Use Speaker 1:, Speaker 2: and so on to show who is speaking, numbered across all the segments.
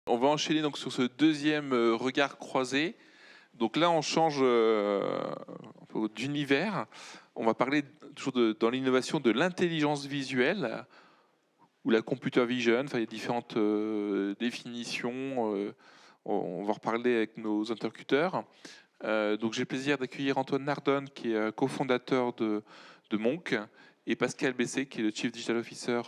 Speaker 1: On va enchaîner donc sur ce deuxième regard croisé. Donc là, on change un peu d'univers. On va parler toujours dans l'innovation de l'intelligence visuelle ou la computer vision. Enfin, il y a différentes définitions. On va reparler avec nos interlocuteurs. Donc j'ai le plaisir d'accueillir Antoine Nardone, qui est cofondateur de Monk, et Pascal Bessé, qui est le Chief Digital Officer.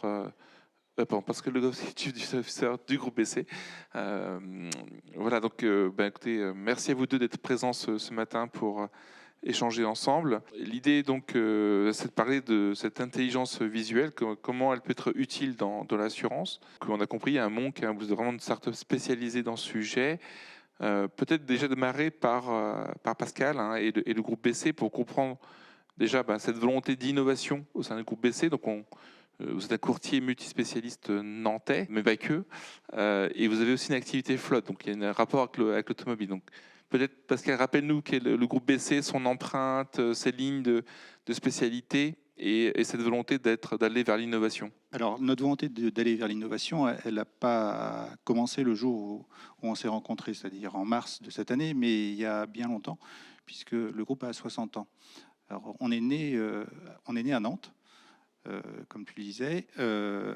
Speaker 1: Pardon, Pascal Le Goff, Chief Digital Officer du groupe BC. Voilà, donc écoutez, merci à vous deux d'être présents ce matin pour échanger ensemble. L'idée donc, c'est de parler de cette intelligence visuelle, comment elle peut être utile dans l'assurance. Comme on a compris, il y a un Monk, vous êtes vraiment une startup spécialisée dans ce sujet. Peut-être déjà démarrer par Pascal, hein, et le groupe BC pour comprendre déjà cette volonté d'innovation au sein du groupe BC. Donc vous êtes un courtier multispécialiste nantais, mais pas que. Et vous avez aussi une activité flotte, donc il y a un rapport avec l'automobile. Donc peut-être, Pascal, rappelle-nous quel est le groupe BC, son empreinte, ses lignes de spécialité et cette volonté d'aller vers l'innovation.
Speaker 2: Alors, notre volonté d'aller vers l'innovation, elle n'a pas commencé le jour où on s'est rencontrés, c'est-à-dire en mars de cette année, mais il y a bien longtemps, puisque le groupe a 60 ans. Alors, on est né à Nantes, comme tu le disais.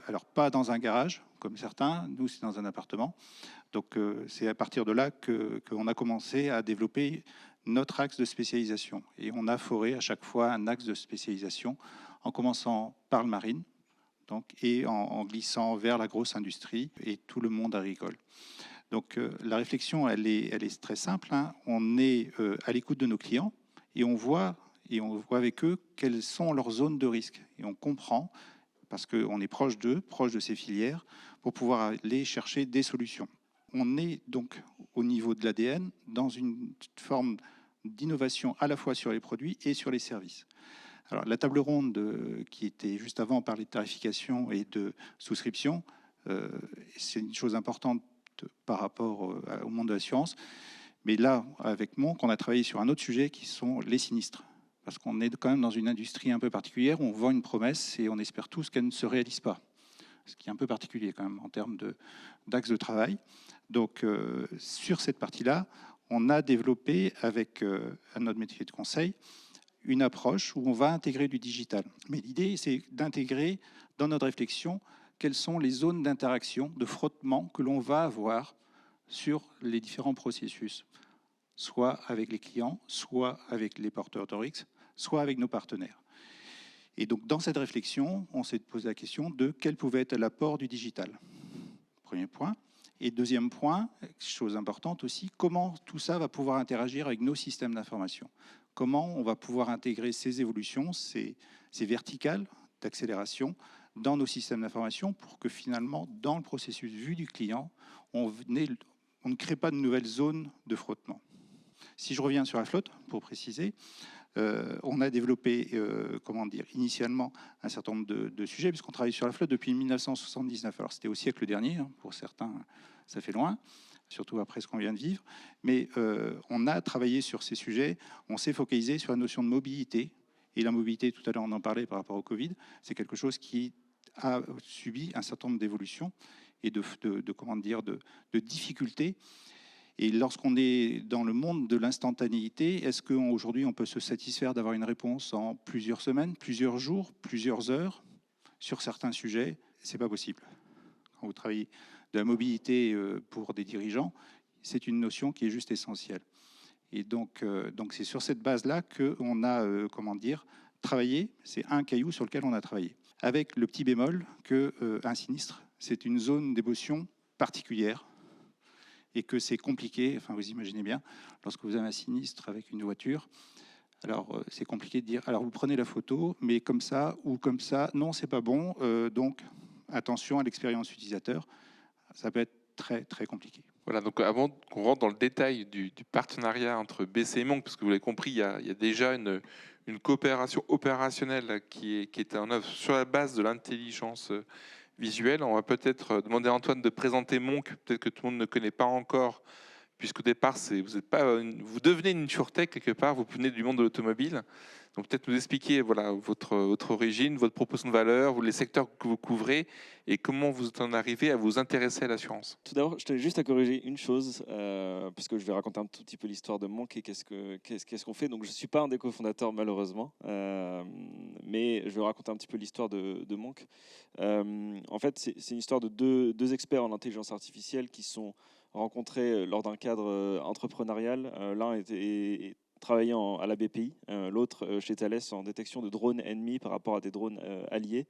Speaker 2: Alors, pas dans un garage, comme certains. Nous, c'est dans un appartement. Donc, c'est à partir de là qu'on a commencé à développer notre axe de spécialisation. Et on a foré à chaque fois un axe de spécialisation, en commençant par le marine, donc, et en glissant vers la grosse industrie et tout le monde agricole. Donc, la réflexion, elle est très simple, hein. On est à l'écoute de nos clients et on voit avec eux quelles sont leurs zones de risque. Et on comprend, parce qu'on est proche d'eux, proche de ces filières, pour pouvoir aller chercher des solutions. On est donc au niveau de l'ADN dans une forme d'innovation à la fois sur les produits et sur les services. Alors, la table ronde qui était juste avant, on parlait de tarification et de souscription. C'est une chose importante par rapport au monde de l'assurance. Mais là, avec Monk, on a travaillé sur un autre sujet qui sont les sinistres. Parce qu'on est quand même dans une industrie un peu particulière où on vend une promesse et on espère tous qu'elle ne se réalise pas. Ce qui est un peu particulier quand même en termes d'axe de travail. Donc, sur cette partie-là, on a développé avec notre métier de conseil une approche où on va intégrer du digital. Mais l'idée, c'est d'intégrer dans notre réflexion quelles sont les zones d'interaction, de frottement que l'on va avoir sur les différents processus, soit avec les clients, soit avec les porteurs de risques, soit avec nos partenaires. Et donc, dans cette réflexion, on s'est posé la question de quel pouvait être l'apport du digital. Premier point. Et deuxième point, chose importante aussi, comment tout ça va pouvoir interagir avec nos systèmes d'information. Comment on va pouvoir intégrer ces évolutions, ces verticales d'accélération dans nos systèmes d'information pour que finalement, dans le processus vu du client, on ne crée pas de nouvelles zones de frottement. Si je reviens sur la flotte, pour préciser, on a développé, initialement un certain nombre de sujets, puisqu'on travaille sur la flotte depuis 1979. Alors c'était au siècle dernier, hein, pour certains, ça fait loin, surtout après ce qu'on vient de vivre. Mais on a travaillé sur ces sujets, on s'est focalisé sur la notion de mobilité. Et la mobilité, tout à l'heure on en parlait par rapport au Covid, c'est quelque chose qui a subi un certain nombre d'évolutions et de difficultés. Et lorsqu'on est dans le monde de l'instantanéité, est-ce qu'aujourd'hui on peut se satisfaire d'avoir une réponse en plusieurs semaines, plusieurs jours, plusieurs heures sur certains sujets? C'est pas possible. Quand vous travaillez de la mobilité pour des dirigeants, c'est une notion qui est juste essentielle. Et donc c'est sur cette base-là qu'on a, travaillé. C'est un caillou sur lequel on a travaillé. Avec le petit bémol qu'un sinistre, c'est une zone d'émotion particulière et que c'est compliqué. Enfin, vous imaginez bien, lorsque vous avez un sinistre avec une voiture, alors c'est compliqué de dire, alors vous prenez la photo, mais comme ça ou comme ça, non, c'est pas bon. Donc, attention à l'expérience utilisateur. Ça peut être très, très compliqué.
Speaker 1: Voilà, donc avant qu'on rentre dans le détail du partenariat entre BC et Monk, parce que vous l'avez compris, il y a déjà une coopération opérationnelle qui est en œuvre sur la base de l'intelligence visuelle. On va peut-être demander à Antoine de présenter Monk, peut-être que tout le monde ne connaît pas encore, puisqu'au départ, vous êtes pas vous devenez une insurtech quelque part, vous venez du monde de l'automobile. Donc peut-être nous expliquer voilà, votre origine, votre proposition de valeur, les secteurs que vous couvrez et comment vous en arrivez à vous intéresser à l'assurance.
Speaker 3: Tout d'abord, je tenais juste à corriger une chose, parce que je vais raconter un tout petit peu l'histoire de Monk et qu'est-ce qu'on fait. Donc, je ne suis pas un des cofondateurs, malheureusement, mais je vais raconter un petit peu l'histoire de Monk. En fait, c'est une histoire de deux experts en intelligence artificielle qui se sont rencontrés lors d'un cadre entrepreneurial. L'un travaillait à la BPI, l'autre chez Thales en détection de drones ennemis par rapport à des drones alliés.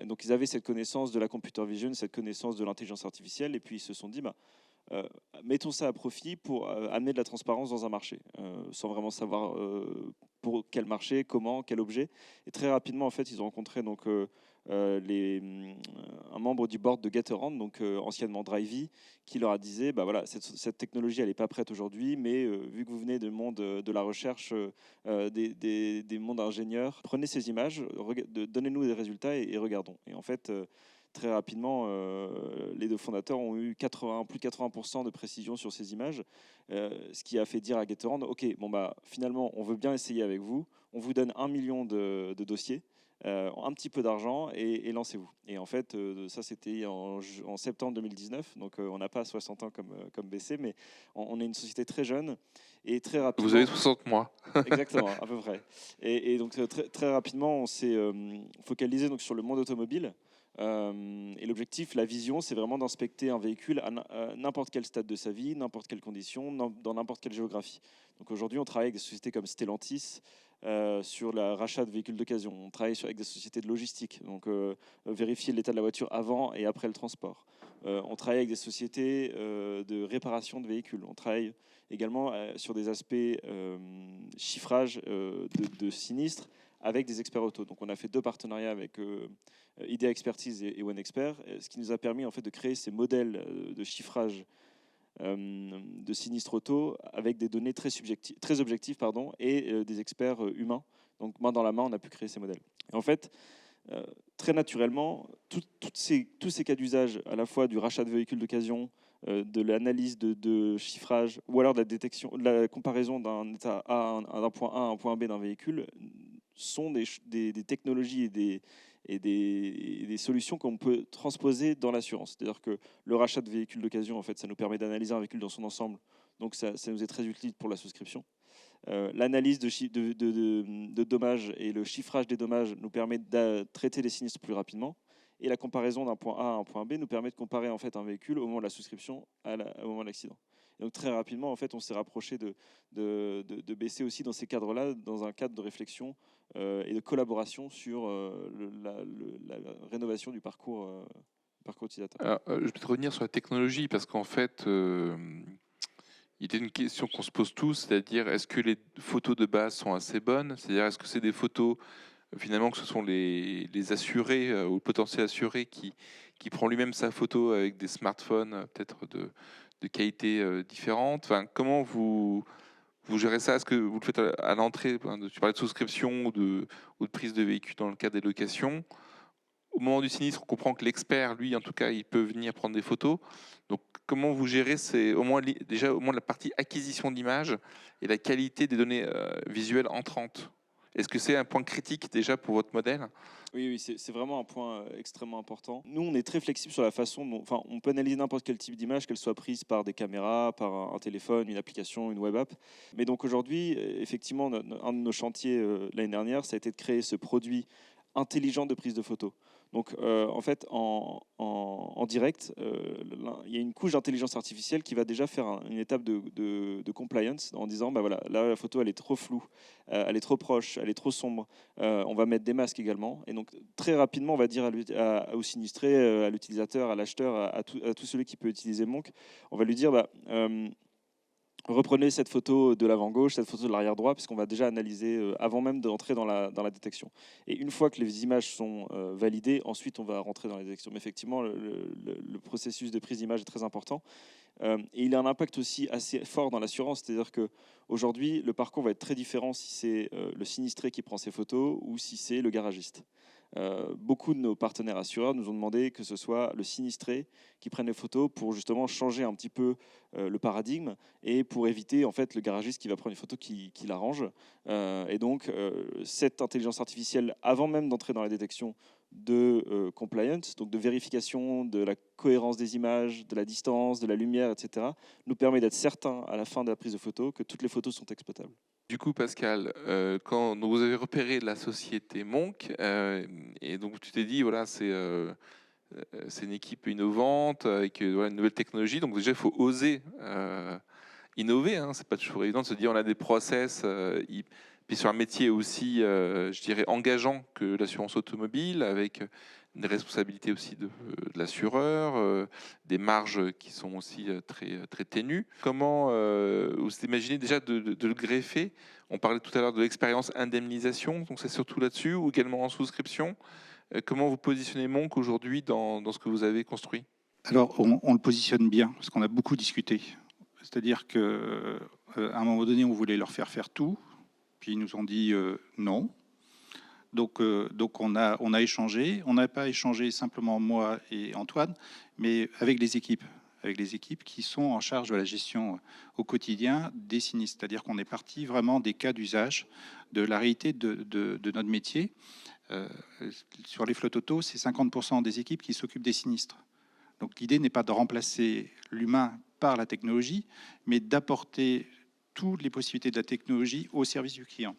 Speaker 3: Donc ils avaient cette connaissance de la computer vision, cette connaissance de l'intelligence artificielle, et puis ils se sont dit, euh, mettons ça à profit pour amener de la transparence dans un marché, sans vraiment savoir pour quel marché, comment, quel objet. Et très rapidement, en fait, ils ont rencontré donc, un membre du board de Gatorand, donc anciennement Drivey, qui leur a dit, voilà, cette technologie, elle n'est pas prête aujourd'hui, mais vu que vous venez du monde de la recherche, des mondes ingénieurs, prenez ces images, donnez-nous des résultats et regardons. Et en fait, très rapidement, les deux fondateurs ont eu plus de 80% de précision sur ces images, ce qui a fait dire à Gatorand, OK, finalement, on veut bien essayer avec vous, on vous donne 1 million de dossiers, un petit peu d'argent et lancez-vous. Et en fait, ça c'était en septembre 2019, donc on n'a pas 60 ans comme BC, mais on est une société très jeune et très rapidement...
Speaker 1: Vous avez 60 mois.
Speaker 3: Exactement, à peu près. Et donc très rapidement, on s'est focalisé donc, sur le monde automobile. Et l'objectif, la vision, c'est vraiment d'inspecter un véhicule à n'importe quel stade de sa vie, n'importe quelle condition, dans n'importe quelle géographie. Donc aujourd'hui, on travaille avec des sociétés comme Stellantis sur le rachat de véhicules d'occasion. On travaille avec des sociétés de logistique, donc vérifier l'état de la voiture avant et après le transport. On travaille avec des sociétés de réparation de véhicules. On travaille également sur des aspects chiffrage de sinistres avec des experts auto. Donc on a fait 2 partenariats avec IDEA Expertise et OneXpert, ce qui nous a permis en fait de créer ces modèles de chiffrage de sinistres auto avec des données très objectives et des experts humains. Donc main dans la main, on a pu créer ces modèles. Et en fait, très naturellement, tous ces cas d'usage, à la fois du rachat de véhicules d'occasion, de l'analyse de chiffrage, ou alors de la détection, de la comparaison d'un état A, d'un point A à un point B d'un véhicule, sont des technologies et des solutions qu'on peut transposer dans l'assurance. C'est-à-dire que le rachat de véhicules d'occasion, en fait, ça nous permet d'analyser un véhicule dans son ensemble. Donc ça nous est très utile pour la souscription. L'analyse de dommages et le chiffrage des dommages nous permet de traiter les sinistres plus rapidement. Et la comparaison d'un point A à un point B nous permet de comparer en fait un véhicule au moment de la souscription au moment de l'accident. Et donc très rapidement, en fait, on s'est rapproché de BC aussi dans ces cadres-là, dans un cadre de réflexion et de collaboration sur la rénovation du parcours utilisateur.
Speaker 1: Alors, je vais revenir sur la technologie parce qu'en fait, il y a une question qu'on se pose tous, c'est-à-dire est-ce que les photos de base sont assez bonnes? C'est-à-dire est-ce que c'est des photos finalement que ce sont les assurés ou le potentiel assuré qui prend lui-même sa photo avec des smartphones peut-être de qualité différente. Enfin, comment vous gérez ça? Est-ce que vous le faites à l'entrée? Tu parlais de souscription ou de prise de véhicule dans le cadre des locations. Au moment du sinistre, on comprend que l'expert, lui, en tout cas, il peut venir prendre des photos. Donc, comment vous gérez au moins la partie acquisition d'images et la qualité des données visuelles entrantes? Est-ce que c'est un point critique déjà pour votre modèle?
Speaker 3: Oui, c'est vraiment un point extrêmement important. Nous, on est très flexible sur la façon dont, on peut analyser n'importe quel type d'image, qu'elle soit prise par des caméras, par un téléphone, une application, une web app. Mais donc aujourd'hui, effectivement, un de nos chantiers l'année dernière, ça a été de créer ce produit intelligent de prise de photos. Donc, en fait, en direct, il y a une couche d'intelligence artificielle qui va déjà faire une étape de compliance en disant, voilà, là, la photo, elle est trop floue, elle est trop proche, elle est trop sombre. On va mettre des masques également. Et donc, très rapidement, on va dire au sinistré, à l'utilisateur, à l'acheteur, à tout celui qui peut utiliser Monk, on va lui dire, reprenez cette photo de l'avant gauche, cette photo de l'arrière droit, puisqu'on va déjà analyser avant même d'entrer dans la détection. Et une fois que les images sont validées, ensuite on va rentrer dans la détection. Mais effectivement, le processus de prise d'image est très important. Et il a un impact aussi assez fort dans l'assurance, c'est-à-dire qu'aujourd'hui, le parcours va être très différent si c'est le sinistré qui prend ses photos ou si c'est le garagiste. Beaucoup de nos partenaires assureurs nous ont demandé que ce soit le sinistré qui prenne les photos pour justement changer un petit peu le paradigme et pour éviter en fait le garagiste qui va prendre une photo qui l'arrange. Et donc cette intelligence artificielle, avant même d'entrer dans la détection de compliance, donc de vérification de la cohérence des images, de la distance, de la lumière, etc., nous permet d'être certain à la fin de la prise de photo que toutes les photos sont exploitables.
Speaker 1: Du coup, Pascal, quand donc vous avez repéré la société Monk, et donc tu t'es dit, voilà, c'est une équipe innovante avec voilà, une nouvelle technologie. Donc déjà, il faut oser innover. Hein. C'est pas toujours évident de se dire, on a des process. Puis sur un métier aussi, je dirais, engageant que l'assurance automobile, avec une responsabilité aussi de l'assureur, des marges qui sont aussi très ténues. Comment vous imaginez déjà de le greffer? On parlait tout à l'heure de l'expérience indemnisation, donc c'est surtout là-dessus, ou également en souscription. Comment vous positionnez Monk aujourd'hui dans ce que vous avez construit?
Speaker 2: Alors, on le positionne bien, parce qu'on a beaucoup discuté. C'est-à-dire qu'à un moment donné, on voulait leur faire tout, puis ils nous ont dit non. Donc on a échangé. On n'a pas échangé simplement moi et Antoine, mais avec les équipes qui sont en charge de la gestion au quotidien des sinistres. C'est-à-dire qu'on est parti vraiment des cas d'usage, de la réalité de notre métier. Sur les flottes auto, c'est 50% des équipes qui s'occupent des sinistres. Donc l'idée n'est pas de remplacer l'humain par la technologie, mais d'apporter toutes les possibilités de la technologie au service du client.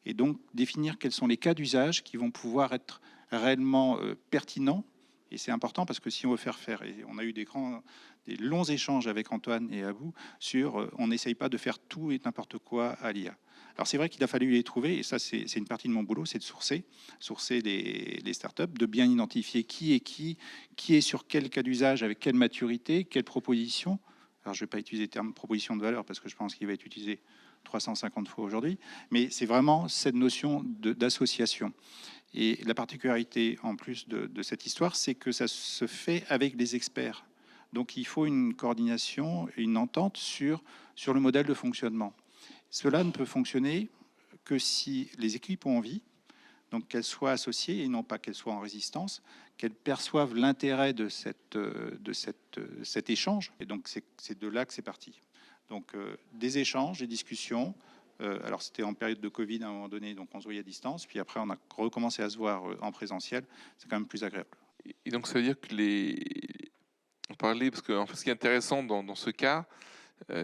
Speaker 2: Et donc définir quels sont les cas d'usage qui vont pouvoir être réellement pertinents. Et c'est important parce que si on veut faire, et on a eu des longs échanges avec Antoine et Abou sur on n'essaye pas de faire tout et n'importe quoi à l'IA. Alors c'est vrai qu'il a fallu les trouver, et ça c'est une partie de mon boulot, c'est de sourcer les startups, de bien identifier qui est sur quel cas d'usage, avec quelle maturité, quelle proposition. Alors je ne vais pas utiliser le terme proposition de valeur parce que je pense qu'il va être utilisé 350 fois aujourd'hui, mais c'est vraiment cette notion d'association. Et la particularité en plus de cette histoire, c'est que ça se fait avec des experts. Donc il faut une coordination et une entente sur le modèle de fonctionnement. Cela ne peut fonctionner que si les équipes ont envie, donc qu'elles soient associées et non pas qu'elles soient en résistance, qu'elles perçoivent l'intérêt de cet échange. Et donc c'est de là que c'est parti. Donc des échanges, des discussions. Alors c'était en période de Covid à un moment donné, donc on se voyait à distance. Puis après on a recommencé à se voir en présentiel. C'est quand même plus agréable.
Speaker 1: Et donc ça veut dire que on parlait, parce que en fait, ce qui est intéressant dans ce cas,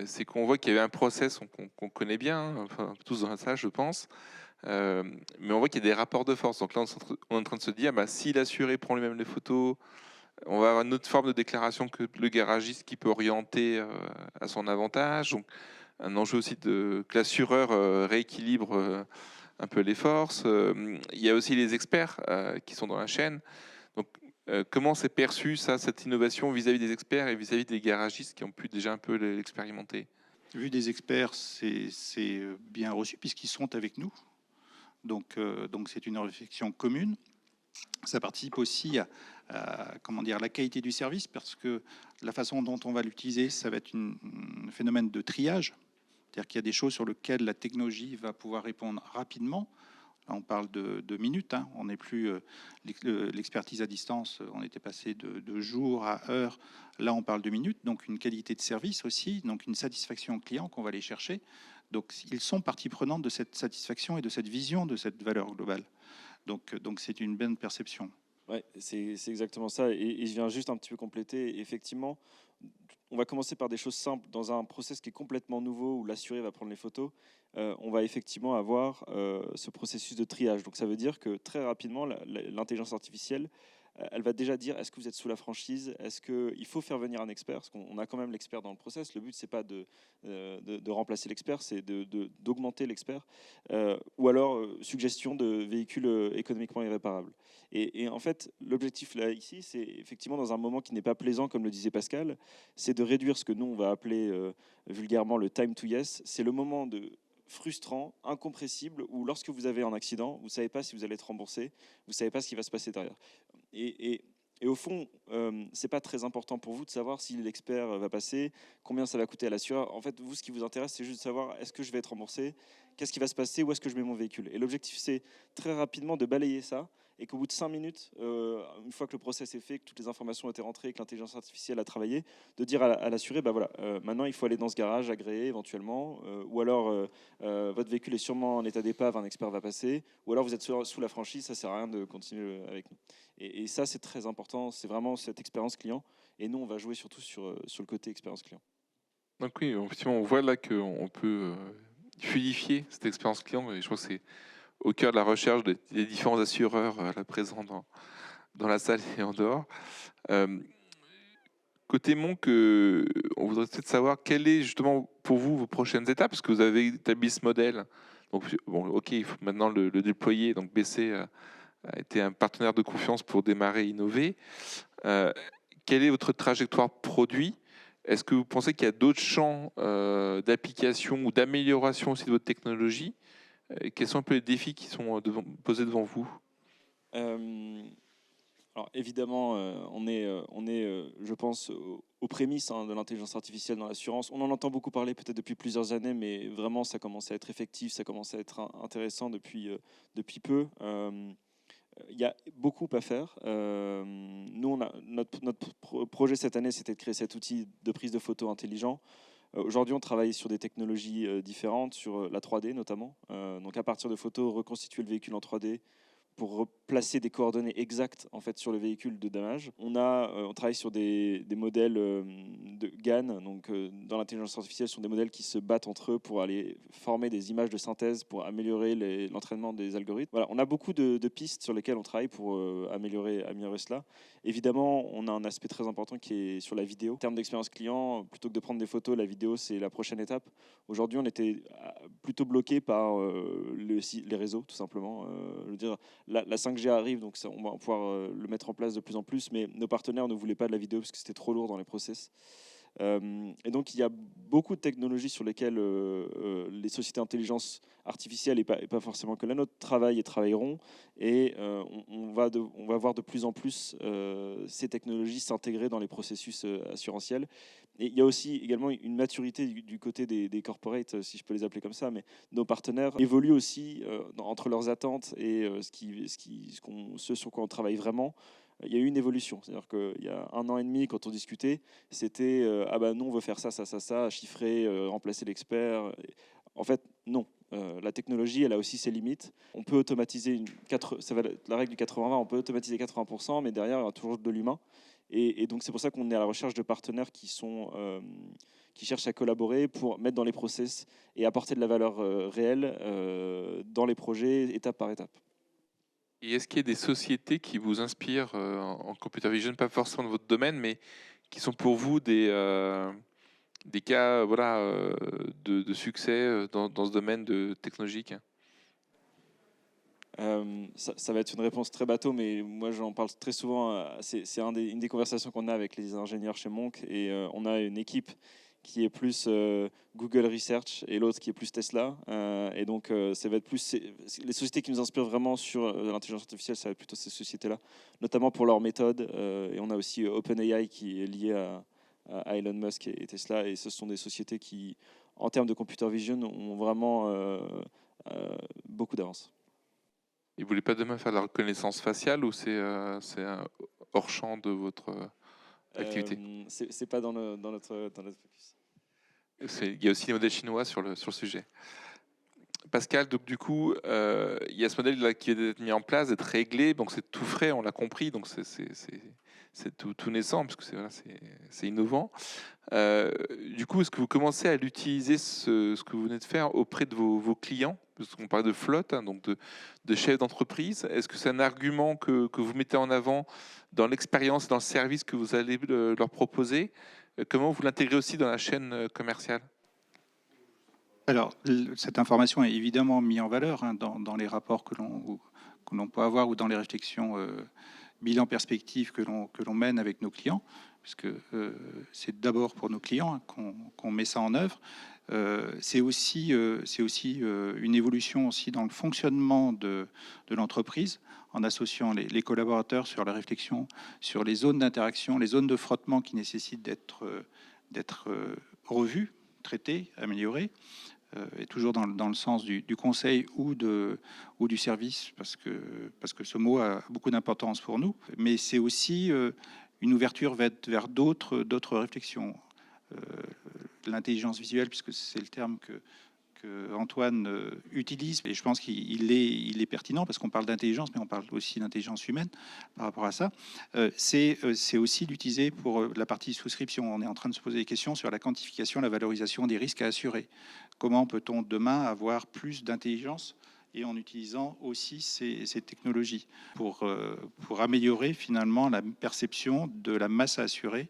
Speaker 1: c'est qu'on voit qu'il y avait un process qu'on connaît bien, hein, enfin, tous dans ça, je pense. Mais on voit qu'il y a des rapports de force. Donc là, on est en train de se dire, bah, si l'assuré prend lui-même les photos, on va avoir une autre forme de déclaration que le garagiste qui peut orienter à son avantage. Donc un enjeu aussi que l'assureur rééquilibre un peu les forces. Il y a aussi les experts qui sont dans la chaîne. Donc comment c'est perçu ça, cette innovation vis-à-vis des experts et vis-à-vis des garagistes qui ont pu déjà un peu l'expérimenter?
Speaker 2: Vu des experts, c'est bien reçu puisqu'ils sont avec nous. Donc c'est une réflexion commune. Ça participe aussi à comment dire, la qualité du service, parce que la façon dont on va l'utiliser, ça va être un phénomène de triage. C'est-à-dire qu'il y a des choses sur lesquelles la technologie va pouvoir répondre rapidement. Là, on parle de minutes. Hein. On n'est plus l'expertise à distance. On était passé de jours à heures. Là, on parle de minutes. Donc, une qualité de service aussi. Donc, une satisfaction client qu'on va aller chercher. Donc, ils sont partie prenante de cette satisfaction et de cette vision de cette valeur globale. Donc c'est une bonne perception.
Speaker 3: Ouais, c'est exactement ça. Et je viens juste un petit peu compléter. Effectivement, on va commencer par des choses simples. Dans un process qui est complètement nouveau, où l'assuré va prendre les photos, on va effectivement avoir ce processus de triage. Donc ça veut dire que très rapidement, l'intelligence artificielle, elle va déjà dire est-ce que vous êtes sous la franchise, est-ce qu'il faut faire venir un expert, parce qu'on a quand même l'expert dans le process. Le but, c'est pas de remplacer l'expert, c'est d'augmenter l'expert, ou alors suggestion de véhicules économiquement irréparables. Et en fait, l'objectif là ici, c'est effectivement dans un moment qui n'est pas plaisant, comme le disait Pascal, c'est de réduire ce que nous on va appeler vulgairement le time to yes. C'est le moment frustrant, incompressible, où lorsque vous avez un accident, vous ne savez pas si vous allez être remboursé, vous ne savez pas ce qui va se passer derrière. Et au fond, ce n'est pas très important pour vous de savoir si l'expert va passer, combien ça va coûter à l'assureur. En fait, vous, ce qui vous intéresse, c'est juste de savoir est-ce que je vais être remboursé, qu'est-ce qui va se passer, où est-ce que je mets mon véhicule. Et l'objectif, c'est très rapidement de balayer ça et qu'au bout de 5 minutes, une fois que le process est fait, que toutes les informations ont été rentrées, que l'intelligence artificielle a travaillé, de dire à l'assuré, bah voilà, maintenant il faut aller dans ce garage agréé éventuellement, ou alors votre véhicule est sûrement en état d'épave, un expert va passer, ou alors vous êtes sous la franchise, ça sert à rien de continuer avec nous. Et ça, c'est très important, c'est vraiment cette expérience client, et nous, on va jouer surtout sur le côté expérience client.
Speaker 1: Donc oui, effectivement, on voit là qu'on peut fluidifier cette expérience client, et je crois que c'est au cœur de la recherche des différents assureurs là présents dans la salle et en dehors. Côté Monk, on voudrait peut-être savoir quelle est justement pour vous vos prochaines étapes, parce que vous avez établi ce modèle. Donc, bon, ok, il faut maintenant le déployer. Donc, BC a été un partenaire de confiance pour démarrer, innover. Quelle est votre trajectoire produit? Est-ce que vous pensez qu'il y a d'autres champs d'application ou d'amélioration aussi de votre technologie? Quels sont un peu les défis qui sont posés devant vous?
Speaker 3: Alors évidemment, on est, je pense, aux prémices de l'intelligence artificielle dans l'assurance. On en entend beaucoup parler peut-être depuis plusieurs années, mais vraiment, ça commence à être effectif, ça commence à être intéressant depuis peu. Il y a beaucoup à faire. Nous, notre projet cette année, c'était de créer cet outil de prise de photos intelligent. Aujourd'hui, on travaille sur des technologies différentes, sur la 3D notamment. Donc à partir de photos, reconstituer le véhicule en 3D, pour placer des coordonnées exactes en fait sur le véhicule de damage. On travaille sur des modèles de GAN, donc dans l'intelligence artificielle, ce sont des modèles qui se battent entre eux pour aller former des images de synthèse pour améliorer l'entraînement des algorithmes. Voilà, on a beaucoup de pistes sur lesquelles on travaille pour améliorer cela. Évidemment, on a un aspect très important qui est sur la vidéo. En termes d'expérience client, plutôt que de prendre des photos, la vidéo c'est la prochaine étape. Aujourd'hui, on était plutôt bloqué par les réseaux, tout simplement. Je veux dire, la 5G arrive, donc ça, on va pouvoir le mettre en place de plus en plus, mais nos partenaires ne voulaient pas de la vidéo parce que c'était trop lourd dans les process. Et donc il y a beaucoup de technologies sur lesquelles les sociétés d'intelligence artificielle et pas forcément que la nôtre travaillent et travailleront, et on va voir de plus en plus ces technologies s'intégrer dans les processus assurantiels. Et il y a aussi également une maturité du côté des corporates, si je peux les appeler comme ça, mais nos partenaires évoluent aussi entre leurs attentes et ce sur quoi on travaille vraiment. Il y a eu une évolution. C'est-à-dire qu'il y a 1 an et demi, quand on discutait, c'était ah bah non, on veut faire ça, chiffrer, remplacer l'expert. En fait, non. La technologie, elle a aussi ses limites. On peut automatiser ça va être la règle du 80-20, on peut automatiser 80%, mais derrière, il y aura toujours de l'humain. Et donc, c'est pour ça qu'on est à la recherche de partenaires qui cherchent à collaborer pour mettre dans les process et apporter de la valeur réelle dans les projets, étape par étape.
Speaker 1: Et est-ce qu'il y a des sociétés qui vous inspirent en computer vision, pas forcément de votre domaine, mais qui sont pour vous des cas voilà, de succès dans ce domaine technologique?
Speaker 3: Ça va être une réponse très bateau, mais moi j'en parle très souvent. C'est une des conversations qu'on a avec les ingénieurs chez Monk, et on a une équipe qui est plus Google Research et l'autre qui est plus Tesla. Et donc, ça va être plus les sociétés qui nous inspirent vraiment sur l'intelligence artificielle, ça va être plutôt ces sociétés-là, notamment pour leur méthode. Et on a aussi OpenAI qui est lié à Elon Musk et Tesla. Et ce sont des sociétés qui, en termes de computer vision, ont vraiment beaucoup d'avance.
Speaker 1: Et vous voulez pas demain faire de la reconnaissance faciale, ou c'est hors champ de votre activité?
Speaker 3: C'est pas dans notre focus.
Speaker 1: Il y a aussi les modèles chinois sur le sujet. Pascal, donc du coup, il y a ce modèle là qui est mis en place, d'être réglé, donc c'est tout frais, on l'a compris, donc c'est tout naissant, parce que c'est innovant. Du coup, est-ce que vous commencez à l'utiliser, ce que vous venez de faire, auprès de vos clients? Parce qu'on parle de flotte, hein, donc de chefs d'entreprise. Est-ce que c'est un argument que vous mettez en avant dans l'expérience et dans le service que vous allez leur proposer? Comment vous l'intégrez aussi dans la chaîne commerciale?
Speaker 2: Alors, cette information est évidemment mise en valeur dans les rapports que l'on peut avoir, ou dans les réflexions bilan perspective que l'on mène avec nos clients, puisque c'est d'abord pour nos clients qu'on met ça en œuvre. C'est aussi une évolution aussi dans le fonctionnement de l'entreprise, en associant les collaborateurs sur la réflexion sur les zones d'interaction, les zones de frottement qui nécessitent d'être revues, traitées, améliorées. est toujours dans le sens du conseil ou du service, parce que ce mot a beaucoup d'importance pour nous. Mais c'est aussi une ouverture vers d'autres réflexions. L'intelligence visuelle, puisque c'est le terme que Antoine utilise, et je pense qu'il est pertinent parce qu'on parle d'intelligence, mais on parle aussi d'intelligence humaine par rapport à ça. C'est aussi d'utiliser pour la partie souscription. On est en train de se poser des questions sur la quantification, la valorisation des risques à assurer. Comment peut-on demain avoir plus d'intelligence et en utilisant aussi ces technologies pour améliorer finalement la perception de la masse à assurer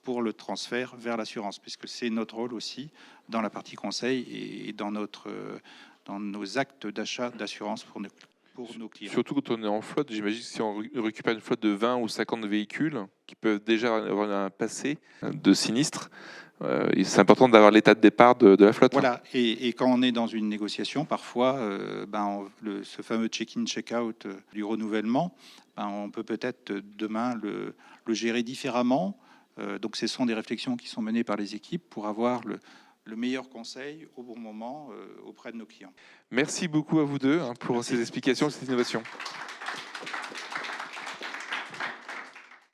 Speaker 2: pour le transfert vers l'assurance, puisque c'est notre rôle aussi dans la partie conseil et dans nos actes d'achat d'assurance pour nos clients.
Speaker 1: Surtout quand on est en flotte, j'imagine que si on récupère une flotte de 20 ou 50 véhicules qui peuvent déjà avoir un passé de sinistre, c'est important d'avoir l'état de départ de la flotte.
Speaker 2: Voilà, et quand on est dans une négociation, parfois, ce fameux check-in, check-out du renouvellement, on peut peut-être demain le gérer différemment. Donc ce sont des réflexions qui sont menées par les équipes pour avoir le meilleur conseil au bon moment auprès de nos clients.
Speaker 1: Merci beaucoup à vous deux pour
Speaker 2: Merci.
Speaker 1: ces explications, cette innovation.